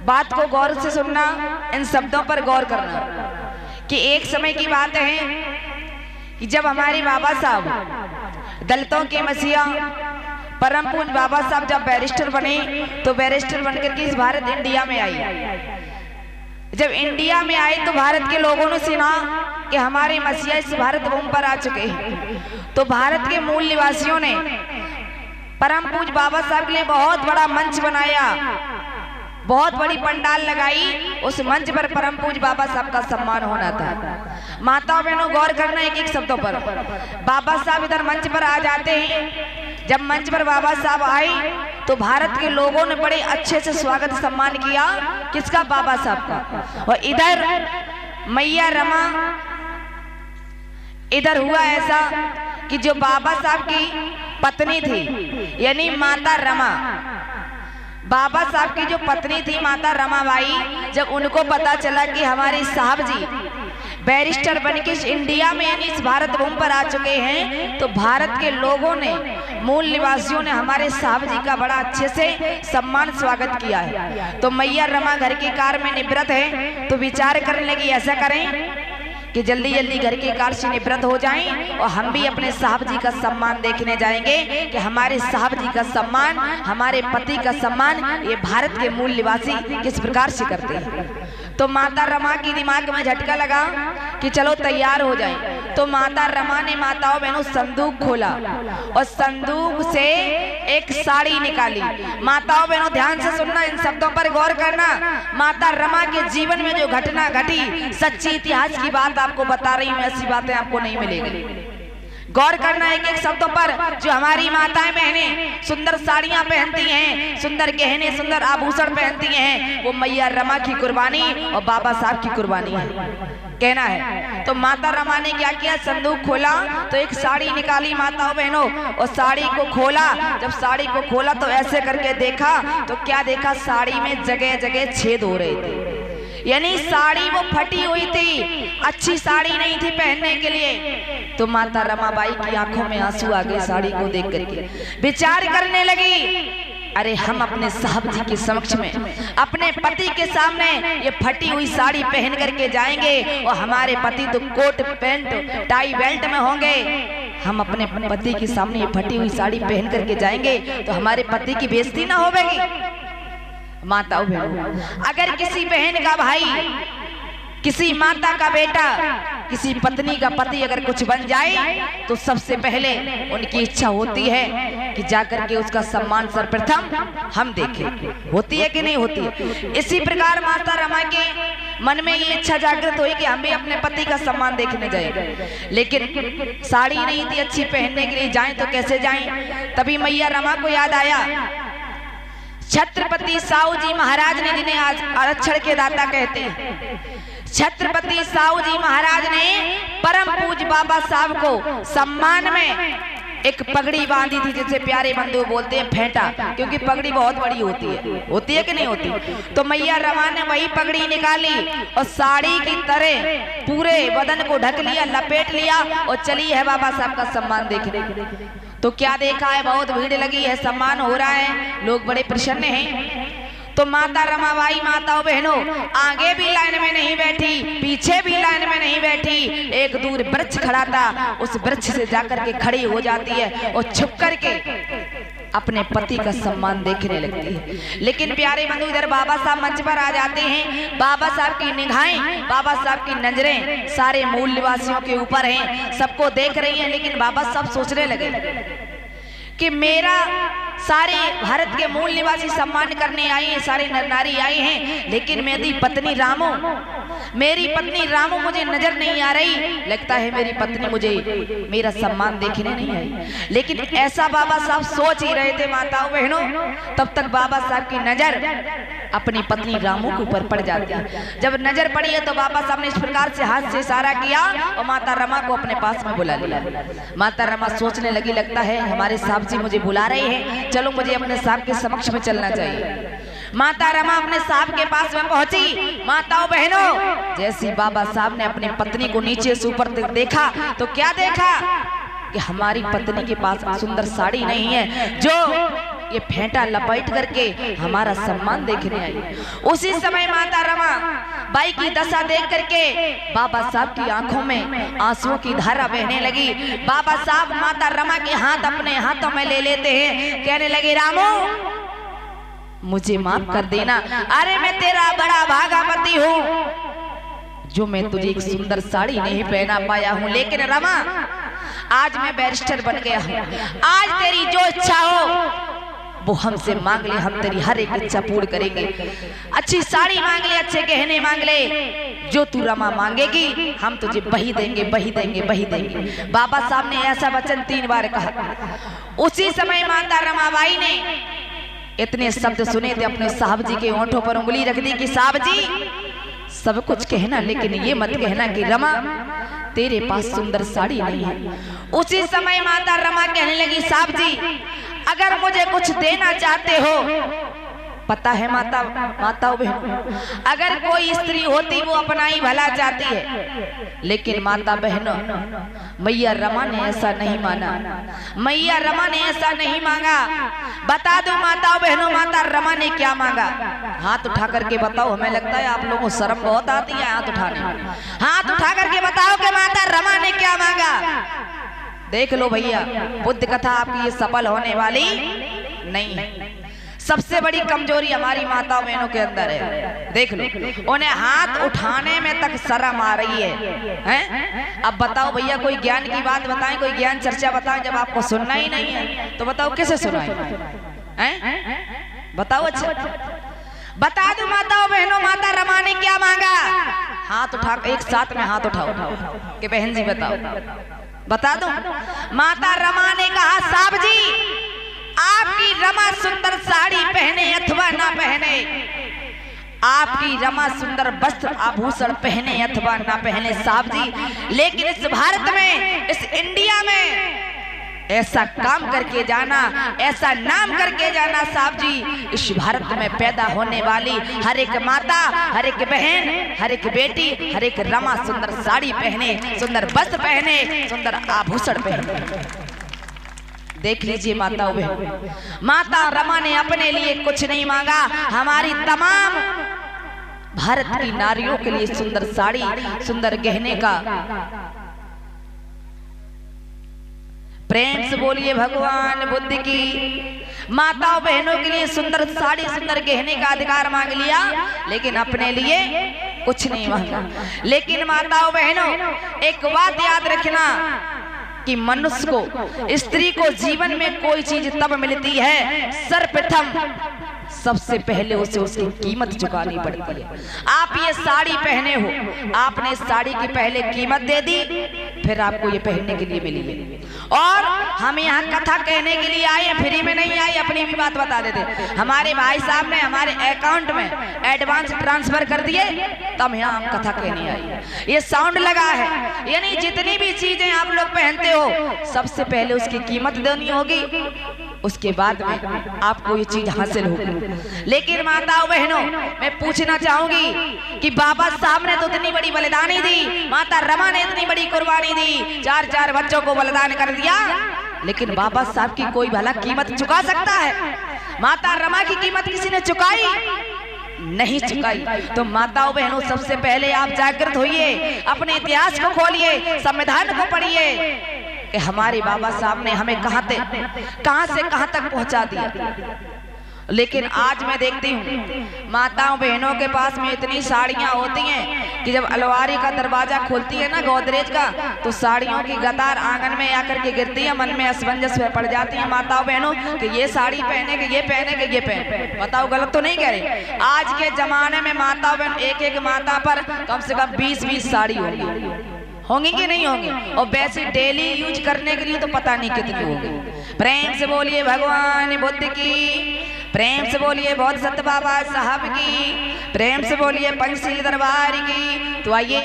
बात को गौर से सुनना, इन शब्दों पर गौर करना कि एक समय की बात है कि जब हमारे बाबा साहब दलितों के मसीहा परम पूज्य बाबा साहब जब बैरिस्टर बने तो बैरिस्टर बनकर के इस भारत इंडिया में आई। जब इंडिया में आए तो भारत के लोगों ने सुना कि हमारे मसीहा इस भारत भूमि पर आ चुके हैं। तो भारत के मूल निवासियों ने परम पूज्य बाबा साहब के लिए बहुत बड़ा मंच बनाया, बहुत बड़ी पंडाल लगाई। उस मंच पर परम पूज्य बाबा साहब का सम्मान होना था। माताओं बहनों गौर करना एक एक शब्दों पर। बाबा साहब इधर मंच पर आ जाते हैं। जब मंच पर बाबा साहब आए तो भारत के लोगों ने बड़े अच्छे से स्वागत सम्मान किया। किसका? बाबा साहब का। और इधर मैया रमा, इधर हुआ ऐसा कि जो बाबा साहब की पत्नी थी यानी माता रमा, बाबा साहब की जो पत्नी थी माता रमाबाई, जब उनको पता चला कि हमारे साहब जी बैरिस्टर बनके इंडिया में यानी इस भारत भूमि पर आ चुके हैं, तो भारत के लोगों ने, मूल निवासियों ने हमारे साहब जी का बड़ा अच्छे से सम्मान स्वागत किया है। तो मैया रमा घर की कार में निवृत्त है तो विचार करने लगी ऐसा करें कि जल्दी जल्दी घर के कार से निवृत्त हो जाएं और हम भी अपने साहब जी का सम्मान देखने जाएंगे कि हमारे साहब जी का सम्मान, हमारे पति का सम्मान ये भारत के मूल निवासी किस प्रकार से करते हैं। तो माता रमा की दिमाग में झटका लगा कि चलो तैयार हो जाएं। तो माता रमा ने माताओं बहनों संदूक खोला और संदूक से एक साड़ी निकाली। माताओं बहनों ध्यान से सुनना, इन शब्दों पर गौर करना। माता रमा के जीवन में जो घटना घटी, सच्ची इतिहास की बात आपको बता रही हूँ, ऐसी बातें आपको नहीं मिलेगी। गौर करना एक एक शब्दों पर। जो हमारी माताएं बहनें सुंदर साड़ियां पहनती हैं, सुंदर गहने, सुंदर आभूषण पहनती हैं, वो मैया रमा की कुर्बानी और बाबा साहब की कुर्बानी है, कहना है। तो माता रमा ने क्या किया? संदूक खोला तो एक साड़ी निकाली माताओं बहनों, और साड़ी को खोला। जब साड़ी को खोला तो ऐसे करके देखा तो क्या देखा? साड़ी में जगह जगह छेद हो रहे थे, यानी साड़ी वो फटी हुई थी, अच्छी साड़ी नहीं थी पहनने के लिए। तो माता रमाबाई की आंखों में आंसू आ गए साड़ी को देख करके। विचार करने लगी, अरे हम अपने साहब जी के समक्ष में, अपने पति के सामने ये फटी हुई साड़ी पहन करके जाएंगे और हमारे पति तो कोट पैंट टाई बेल्ट में होंगे। हम अपने पति के सामने ये फटी हुई साड़ी पहन करके जाएंगे तो हमारे पति की बेइज्जती ना होगी। माताओं बहनों, अगर किसी बहन का भाई, किसी माता का बेटा, किसी पत्नी का पति अगर कुछ बन जाए तो सबसे पहले उनकी इच्छा होती है कि जाकर के उसका सम्मान सर्वप्रथम हम देखें। होती है कि नहीं होती है? इसी प्रकार माता रमा के मन में ये इच्छा जागृत हुई कि हम भी अपने पति का सम्मान देखने जाएंगे। लेकिन साड़ी नहीं थी अच्छी पहनने के लिए, जाएं तो कैसे जाएं? तभी मैया रमा को याद आया छत्रपति साहू जी महाराज ने, जिन्हें आज आरक्षण के दाता कहते हैं, छत्रपति साहू जी महाराज ने परम पूज्य बाबा साहब को सम्मान में एक पगड़ी बांधी थी, जिसे प्यारे बंधु बोलते हैं फेंटा, क्योंकि पगड़ी बहुत बड़ी होती है कि नहीं होती? तो मैया रमा ने वही पगड़ी निकाली और साड़ी की तरह पूरे बदन को ढक लिया, लपेट लिया और चली है बाबा साहब का सम्मान देखने। तो क्या देखा है? बहुत भीड़ लगी है, सम्मान हो रहा है, लोग बड़े प्रसन्न हैं। तो माता रमाबाई, माताओं बहनों, आगे भी लाइन में नहीं बैठी, पीछे भी लाइन में नहीं बैठी, एक दूर वृक्ष खड़ा था, उस वृक्ष से जाकर के खड़ी हो जाती है और छुप करके अपने पति का सम्मान देखने लगती है। लेकिन प्यारे बंधु, इधर बाबा साहब मंच पर आ जाते हैं। बाबा साहब की निगाहें, बाबा साहब की नजरें सारे मूल निवासियों के ऊपर हैं, सबको देख रही हैं। लेकिन बाबा साहब सोचने लगे कि मेरा सारे भारत के मूल निवासी सम्मान करने आए हैं, सारे नर नारी आए हैं, लेकिन मेरी पत्नी रामो, मेरी पत्नी रामो मुझे नजर नहीं आ रही। लगता है मेरी पत्नी मुझे मेरा सम्मान देखने नहीं आई। लेकिन ऐसा बाबा साहब सोच ही रहे थे माताओं बहनों, तब तक बाबा साहब की नजर अपनी पत्नी रामो के ऊपर पड़ जाती है। जब नजर पड़ी है तो बाबा साहब ने इस प्रकार से हाथ से इशारा किया और माता रमा को अपने पास में बुला लिया। माता रमा सोचने लगी, लगता है हमारे साहब जी मुझे बुला रहे हैं, चलो मुझे अपने साहब के समक्ष में चलना चाहिए। माता रमा अपने साहब के पास में पहुंची। माताओं बहनों, जैसी बाबा साहब ने अपनी पत्नी को नीचे से ऊपर तक देखा तो क्या देखा कि हमारी पत्नी के पास सुंदर साड़ी नहीं है, जो ये फेंटा लपेट करके हमारा सम्मान देखने आई। उसी समय माता रमा बाई की दशा देख करके बाबा साहब की आंखों में आंसुओं की धारा बहने लगी। बाबा साहब माता रमा के हाथ अपने हाथों में ले लेते हैं, कहने लगे रामू मुझे माफ कर देना। अरे मैं तेरा बड़ा भागा पति हूँ जो मैं तुझे एक सुंदर साड़ी नहीं पहना पाया हूँ, लेकिन रमा आज मैं बैरिस्टर बन गया हूँ। आज तेरी जो इच्छा हो वो हमसे मांग ले, हम तेरी हर एक इच्छा पूर्ण करेंगे। अच्छी साड़ी मांग ले, अच्छे गहने मांग ले, जो तू रमा मांगेगी हम तुझे बही देंगे, बही देंगे, बही देंगे। बाबा साहब ने ऐसा वचन 3 बार कहा। उसी समय माता रमाबाई ने इतने शब्द सुने थे, अपने साहब जी के होंठों पर उंगली रख दी कि साहब जी सब कुछ कहना, लेकिन ये मत कहना कि रमा तेरे पास सुंदर साड़ी नहीं है। उसी समय माता रमा कहने लगी साहब जी अगर मुझे कुछ देना चाहते हो, पता है माताओं बहनों, अगर कोई स्त्री होती वो अपना ही भला चाहती है, लेकिन माता बहनों मैया रमा ने ऐसा नहीं माना, मैया रमा ने ऐसा नहीं मांगा। बता दो माताओं बहनों माता रमा ने क्या मांगा? हाथ उठा करके बताओ, हमें लगता है आप लोगों को शर्म बहुत आती है हाथ उठाने। हाथ उठा करके बताओ कि माता रमा ने क्या मांगा। देख लो भैया, बुद्ध कथा आपकी ये सफल होने वाली नहीं है। सबसे बड़ी कमजोरी हमारी माताओं बहनों के अंदर है। देख लो, उन्हें हाथ उठाने में तक शर्म आ रही है। अब बताओ भैया, कोई ज्ञान की बात बताएं, कोई ज्ञान चर्चा बताएं। जब आपको सुनना ही नहीं है तो बताओ किसे सुनाएं? बताओ, अच्छा बता दो माताओं बहनों माता रमा ने क्या मांगा? हाथ उठा, एक साथ में हाथ उठाओ कि बहन जी बताओ, बता दो। माता रमा ने कहा साहब जी आपकी रमा सुंदर साड़ी पहने अथवा ना पहने, आपकी रमा सुंदर वस्त्र आभूषण पहने अथवा ना पहने साहब जी, लेकिन इस भारत में, इस इंडिया में ऐसा काम करके जाना, ऐसा नाम करके जाना साहब जी, इस भारत में पैदा होने वाली हर एक माता, हर एक बहन, हर एक बेटी, हर एक रमा सुंदर साड़ी पहने, सुंदर वस्त्र पहने, सुंदर आभूषण पहने। देख लीजिए माताओं बहन, माता रमा ने अपने लिए कुछ नहीं मांगा, हमारी तमाम भारत की नारियों के लिए सुंदर साड़ी, सुंदर गहने का। प्रेम से बोलिए भगवान बुद्ध की। माताओं बहनों के लिए सुंदर साड़ी, सुंदर गहने का अधिकार मांग लिया, लेकिन अपने लिए कुछ नहीं मांगा। लेकिन माताओं बहनों एक बात याद रखना कि मनुष्य को, स्त्री को जीवन में कोई चीज तब मिलती है सर्वप्रथम सबसे पहले उसे उसकी कीमत चुकानी पड़ती है। आप ये साड़ी पहने हो, आपने साड़ी की पहले कीमत दे दी, फिर आपको ये पहनने के लिए मिली है। और हम यहाँ कथा कहने के लिए आए, फ्री में नहीं आए, अपनी भी बात बता देते। हमारे भाई साहब ने हमारे अकाउंट में एडवांस ट्रांसफर कर दिए, तब यहाँ हम कथा कहने आए। ये साउंड लगा है, यानी जितनी भी चीजें आप लोग पहनते हो सबसे पहले उसकी कीमत देनी होगी, उसके बाद में आपको ये चीज हासिल होगी। लेकिन माताओं बहनों मैं पूछना चाहूंगी कि बाबा साहब ने तो इतनी बड़ी बलिदानी दी, माता रमा ने इतनी बड़ी कुर्बानी दी, 4 बच्चों को बलिदान कर दिया, लेकिन बाबा साहब की कोई भला कीमत चुका सकता है? माता रमा की कीमत किसी ने चुकाई? नहीं चुकाई। तो माताओं बहनों सबसे पहले आप जागृत होइए, अपने इतिहास को खोलिए, संविधान को पढ़िए कि हमारे बाबा साहब ने हमें कहां से कहां तक पहुंचा दिया। लेकिन आज मैं देखती हूँ माताओं बहनों के पास में इतनी साड़ियाँ होती हैं कि जब अलमारी का दरवाजा खोलती है ना गोदरेज का, तो साड़ियों की कतार आंगन में आकर के गिरती है, मन में असमंजस में पड़ जाती है माताओं बहनों कि ये साड़ी पहने के ये पहने के ये पहने। बताओ गलत तो नहीं कह रहे? आज के जमाने में माताओं बहन एक माता पर कम से कम 20-20 साड़ी होंगी कि नहीं होंगी? और वैसे डेली यूज करने के लिए तो पता नहीं कितनी होगी। प्रेम से बोलिए भगवान बुद्ध की, प्रेम से बोलिए बौद्ध सत्य बाबा साहब की, प्रेम से बोलिए पंचशील दरबार की। तो आइए